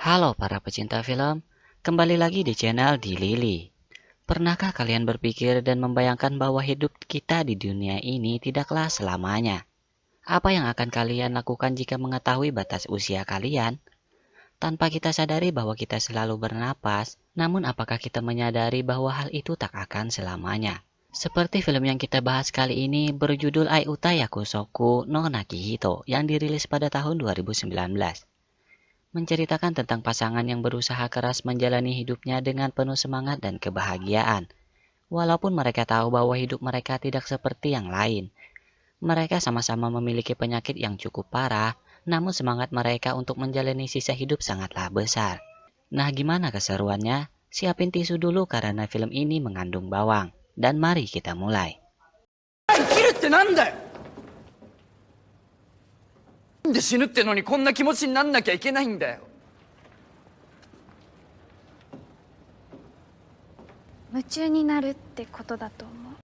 Halo para pecinta film, kembali lagi di channel Di Lili. Pernahkah kalian berpikir dan membayangkan bahwa hidup kita di dunia ini tidaklah selamanya? Apa yang akan kalian lakukan jika mengetahui batas usia kalian? Tanpa kita sadari bahwa kita selalu bernapas, namun apakah kita menyadari bahwa hal itu tak akan selamanya? Seperti film yang kita bahas kali ini berjudul Ai Uta Yakusoku no Nakihito yang dirilis pada tahun 2019. Menceritakan tentang pasangan yang berusaha keras menjalani hidupnya dengan penuh semangat dan kebahagiaan. Walaupun mereka tahu bahwa hidup mereka tidak seperti yang lain. Mereka sama-sama memiliki penyakit yang cukup parah, namun semangat mereka untuk menjalani sisa hidup sangatlah besar. Nah, gimana keseruannya? Siapin tisu dulu karena film ini mengandung bawang. Dan mari kita mulai. なんで死ぬってのにこんな気持ちになんなきゃいけないんだよ。夢中になるってことだと思う。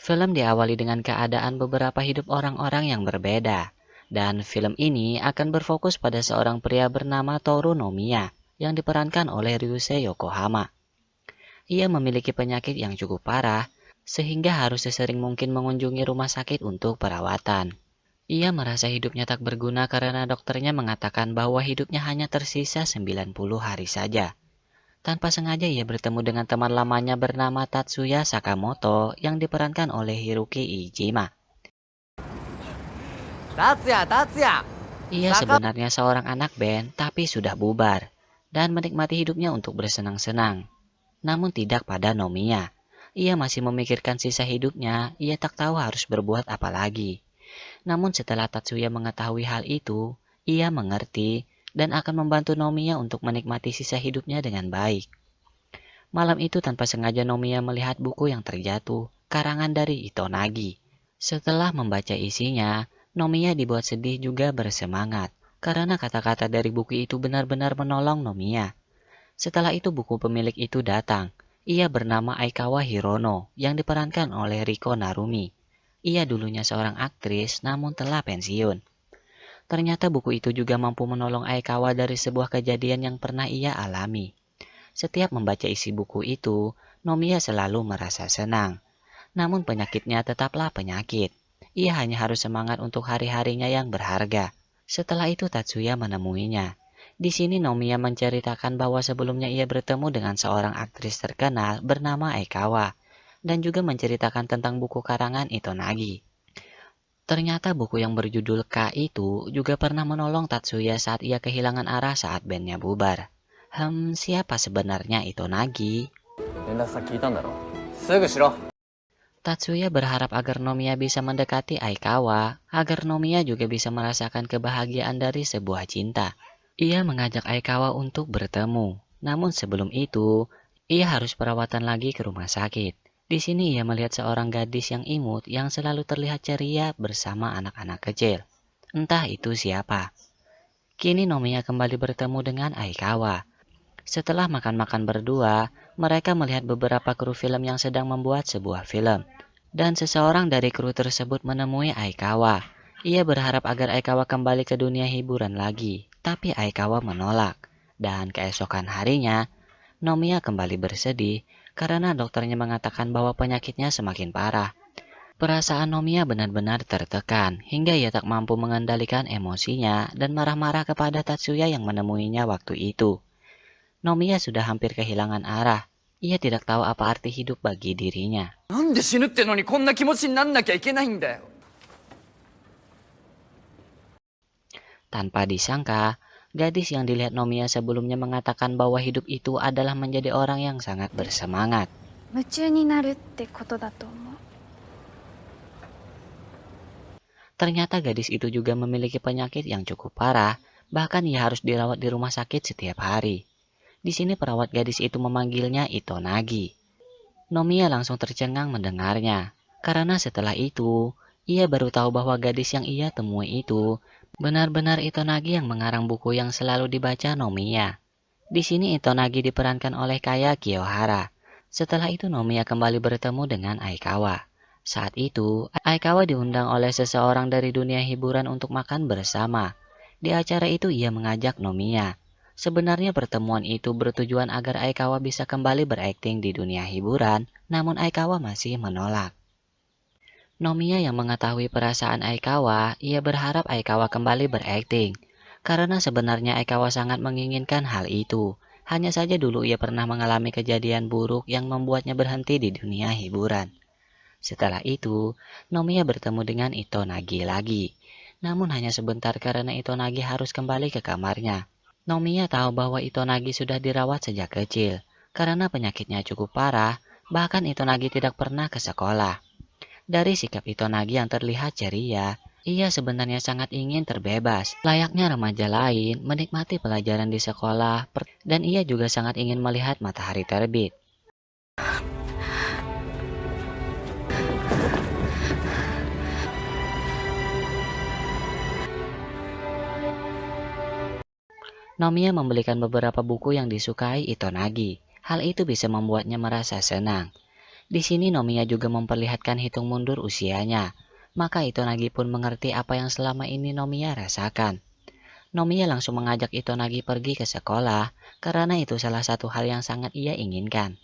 Film diawali dengan keadaan beberapa hidup orang-orang yang berbeda. Dan film ini akan berfokus pada seorang pria bernama Toru Nomiya yang diperankan oleh Ryusei Yokohama. Ia memiliki penyakit yang cukup parah sehingga harus sesering mungkin mengunjungi rumah sakit untuk perawatan. Ia merasa hidupnya tak berguna karena dokternya mengatakan bahwa hidupnya hanya tersisa 90 hari saja. Tanpa sengaja ia bertemu dengan teman lamanya bernama Tatsuya Sakamoto yang diperankan oleh Hiroki Iijima. Tatsuya. Ia sebenarnya seorang anak band tapi sudah bubar dan menikmati hidupnya untuk bersenang-senang. Namun tidak pada Nomiya. Ia masih memikirkan sisa hidupnya, ia tak tahu harus berbuat apa lagi. Namun setelah Tatsuya mengetahui hal itu, ia mengerti dan akan membantu Nomiya untuk menikmati sisa hidupnya dengan baik. Malam itu tanpa sengaja Nomiya melihat buku yang terjatuh, karangan dari Itonagi. Setelah membaca isinya, Nomiya dibuat sedih juga bersemangat, karena kata-kata dari buku itu benar-benar menolong Nomiya. Setelah itu buku pemilik itu datang. Ia bernama Aikawa Hirono, yang diperankan oleh Riko Narumi. Ia dulunya seorang aktris, namun telah pensiun. Ternyata buku itu juga mampu menolong Aikawa dari sebuah kejadian yang pernah ia alami. Setiap membaca isi buku itu, Nomiya selalu merasa senang. Namun penyakitnya tetaplah penyakit. Ia hanya harus semangat untuk hari-harinya yang berharga. Setelah itu Tatsuya menemuinya. Di sini Nomiya menceritakan bahwa sebelumnya ia bertemu dengan seorang aktris terkenal bernama Aikawa. Dan juga menceritakan tentang buku karangan Itonagi. Ternyata buku yang berjudul K itu juga pernah menolong Tatsuya saat ia kehilangan arah saat bandnya bubar. Siapa sebenarnya Itonagi? 連絡先聞いたんだろ。すぐしろ。 Tatsuya berharap agar Nomiya bisa mendekati Aikawa, agar Nomiya juga bisa merasakan kebahagiaan dari sebuah cinta. Ia mengajak Aikawa untuk bertemu, namun sebelum itu, ia harus perawatan lagi ke rumah sakit. Di sini ia melihat seorang gadis yang imut yang selalu terlihat ceria bersama anak-anak kecil. Entah itu siapa. Kini Nomiya kembali bertemu dengan Aikawa. Setelah makan-makan berdua, mereka melihat beberapa kru film yang sedang membuat sebuah film. Dan seseorang dari kru tersebut menemui Aikawa. Ia berharap agar Aikawa kembali ke dunia hiburan lagi, tapi Aikawa menolak. Dan keesokan harinya, Nomiya kembali bersedih karena dokternya mengatakan bahwa penyakitnya semakin parah. Perasaan Nomiya benar-benar tertekan hingga ia tak mampu mengendalikan emosinya dan marah-marah kepada Tatsuya yang menemuinya waktu itu. Nomiya sudah hampir kehilangan arah. Ia tidak tahu apa arti hidup bagi dirinya. なんで死ぬってのにこんな気持ちになんなきゃいけないんだよ。 Tanpa disangka, gadis yang dilihat Nomiya sebelumnya mengatakan bahwa hidup itu adalah menjadi orang yang sangat bersemangat. 夢中になるってことだと思う。 Ternyata gadis itu juga memiliki penyakit yang cukup parah, bahkan ia harus dirawat di rumah sakit setiap hari. Di sini perawat gadis itu memanggilnya Itonagi. Nomiya langsung tercengang mendengarnya, karena setelah itu, ia baru tahu bahwa gadis yang ia temui itu benar-benar Itonagi yang mengarang buku yang selalu dibaca Nomiya. Di sini Itonagi diperankan oleh Kaya Kiyohara. Setelah itu Nomiya kembali bertemu dengan Aikawa. Saat itu, Aikawa diundang oleh seseorang dari dunia hiburan untuk makan bersama. Di acara itu ia mengajak Nomiya. Sebenarnya pertemuan itu bertujuan agar Aikawa bisa kembali berakting di dunia hiburan, namun Aikawa masih menolak. Nomiya yang mengetahui perasaan Aikawa, ia berharap Aikawa kembali berakting. Karena sebenarnya Aikawa sangat menginginkan hal itu. Hanya saja dulu ia pernah mengalami kejadian buruk yang membuatnya berhenti di dunia hiburan. Setelah itu, Nomiya bertemu dengan Itonagi lagi. Namun hanya sebentar karena Itonagi harus kembali ke kamarnya. Nomiya tahu bahwa Itonagi sudah dirawat sejak kecil. Karena penyakitnya cukup parah, bahkan Itonagi tidak pernah ke sekolah. Dari sikap Itonagi yang terlihat ceria, ia sebenarnya sangat ingin terbebas. Layaknya remaja lain, menikmati pelajaran di sekolah, dan ia juga sangat ingin melihat matahari terbit. Nomiya membelikan beberapa buku yang disukai Itonagi. Hal itu bisa membuatnya merasa senang. Di sini Nomiya juga memperlihatkan hitung mundur usianya. Maka Itonagi pun mengerti apa yang selama ini Nomiya rasakan. Nomiya langsung mengajak Itonagi pergi ke sekolah karena itu salah satu hal yang sangat ia inginkan.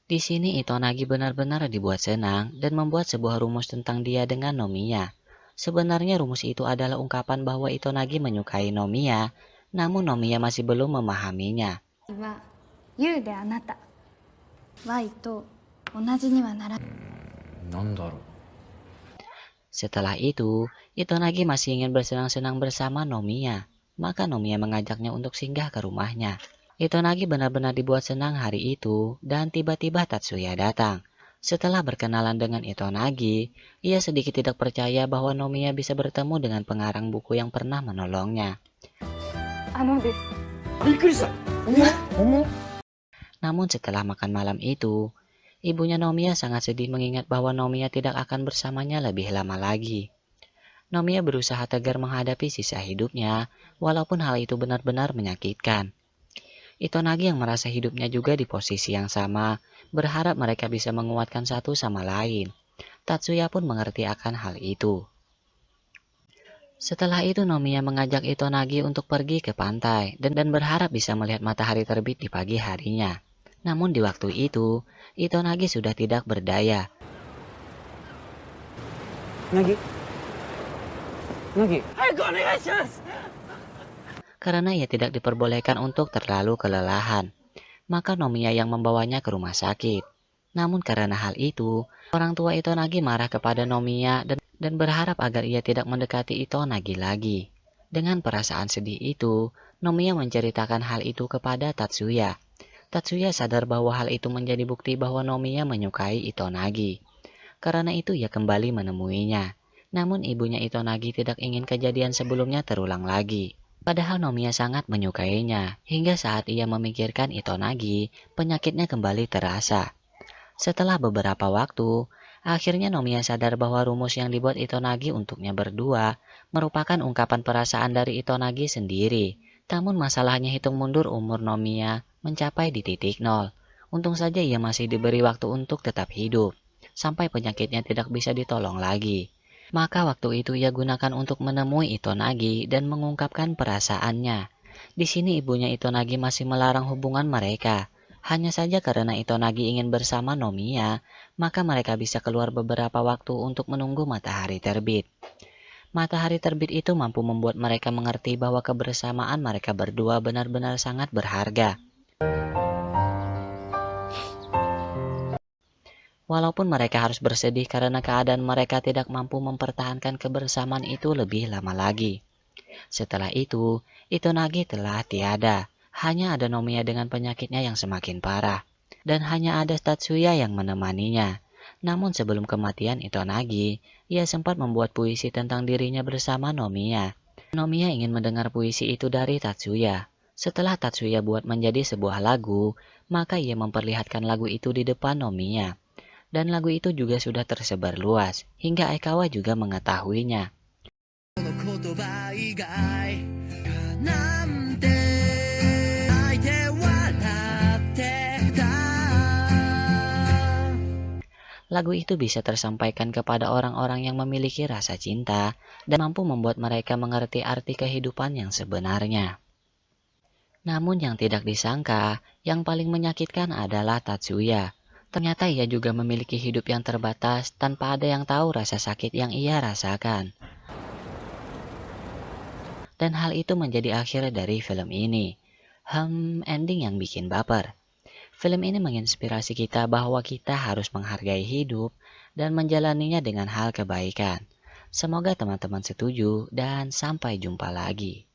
Di sini Itonagi benar-benar dibuat senang dan membuat sebuah rumus tentang dia dengan Nomiya. Sebenarnya rumus itu adalah ungkapan bahwa Itonagi menyukai Nomiya, namun Nomiya masih belum memahaminya. U であなた Y と同じにはならない。なんだろう。 Setelah itu, Itonagi masih ingin bersenang-senang bersama Nomiya. Maka Nomiya mengajaknya untuk singgah ke rumahnya. Itonagi benar-benar dibuat senang hari itu, dan tiba-tiba Tatsuya datang. Setelah berkenalan dengan Itonagi, ia sedikit tidak percaya bahwa Nomiya bisa bertemu dengan pengarang buku yang pernah menolongnya. Namun setelah makan malam itu, ibunya Nomiya sangat sedih mengingat bahwa Nomiya tidak akan bersamanya lebih lama lagi. Nomiya berusaha tegar menghadapi sisa hidupnya, walaupun hal itu benar-benar menyakitkan. Itonagi yang merasa hidupnya juga di posisi yang sama, berharap mereka bisa menguatkan satu sama lain. Tatsuya pun mengerti akan hal itu. Setelah itu Nomiya mengajak Itonagi untuk pergi ke pantai dan berharap bisa melihat matahari terbit di pagi harinya. Namun di waktu itu, Itonagi sudah tidak berdaya. Nagi? Karena ia tidak diperbolehkan untuk terlalu kelelahan. Maka Nomiya yang membawanya ke rumah sakit. Namun karena hal itu, orang tua Itonagi marah kepada Nomiya dan berharap agar ia tidak mendekati Itonagi lagi. Dengan perasaan sedih itu, Nomiya menceritakan hal itu kepada Tatsuya. Tatsuya sadar bahwa hal itu menjadi bukti bahwa Nomiya menyukai Itonagi. Karena itu ia kembali menemuinya. Namun ibunya Itonagi tidak ingin kejadian sebelumnya terulang lagi. Padahal Nomiya sangat menyukainya, hingga saat ia memikirkan Itonagi, penyakitnya kembali terasa. Setelah beberapa waktu, akhirnya Nomiya sadar bahwa rumus yang dibuat Itonagi untuknya berdua merupakan ungkapan perasaan dari Itonagi sendiri. Namun masalahnya hitung mundur umur Nomiya mencapai di titik nol. Untung saja ia masih diberi waktu untuk tetap hidup, sampai penyakitnya tidak bisa ditolong lagi. Maka waktu itu ia gunakan untuk menemui Itonagi dan mengungkapkan perasaannya. Di sini ibunya Itonagi masih melarang hubungan mereka. Hanya saja karena Itonagi ingin bersama Nomiya, maka mereka bisa keluar beberapa waktu untuk menunggu matahari terbit. Matahari terbit itu mampu membuat mereka mengerti bahwa kebersamaan mereka berdua benar-benar sangat berharga. Walaupun mereka harus bersedih karena keadaan mereka tidak mampu mempertahankan kebersamaan itu lebih lama lagi. Setelah itu, Itonagi telah tiada. Hanya ada Nomiya dengan penyakitnya yang semakin parah. Dan hanya ada Tatsuya yang menemaninya. Namun sebelum kematian Itonagi, ia sempat membuat puisi tentang dirinya bersama Nomiya. Nomiya ingin mendengar puisi itu dari Tatsuya. Setelah Tatsuya buat menjadi sebuah lagu, maka ia memperlihatkan lagu itu di depan Nomiya. Dan lagu itu juga sudah tersebar luas, hingga Aikawa juga mengetahuinya. Lagu itu bisa tersampaikan kepada orang-orang yang memiliki rasa cinta dan mampu membuat mereka mengerti arti kehidupan yang sebenarnya. Namun yang tidak disangka, yang paling menyakitkan adalah Tatsuya. Ternyata ia juga memiliki hidup yang terbatas tanpa ada yang tahu rasa sakit yang ia rasakan. Dan hal itu menjadi akhir dari film ini. Ending yang bikin baper. Film ini menginspirasi kita bahwa kita harus menghargai hidup dan menjalaninya dengan hal kebaikan. Semoga teman-teman setuju dan sampai jumpa lagi.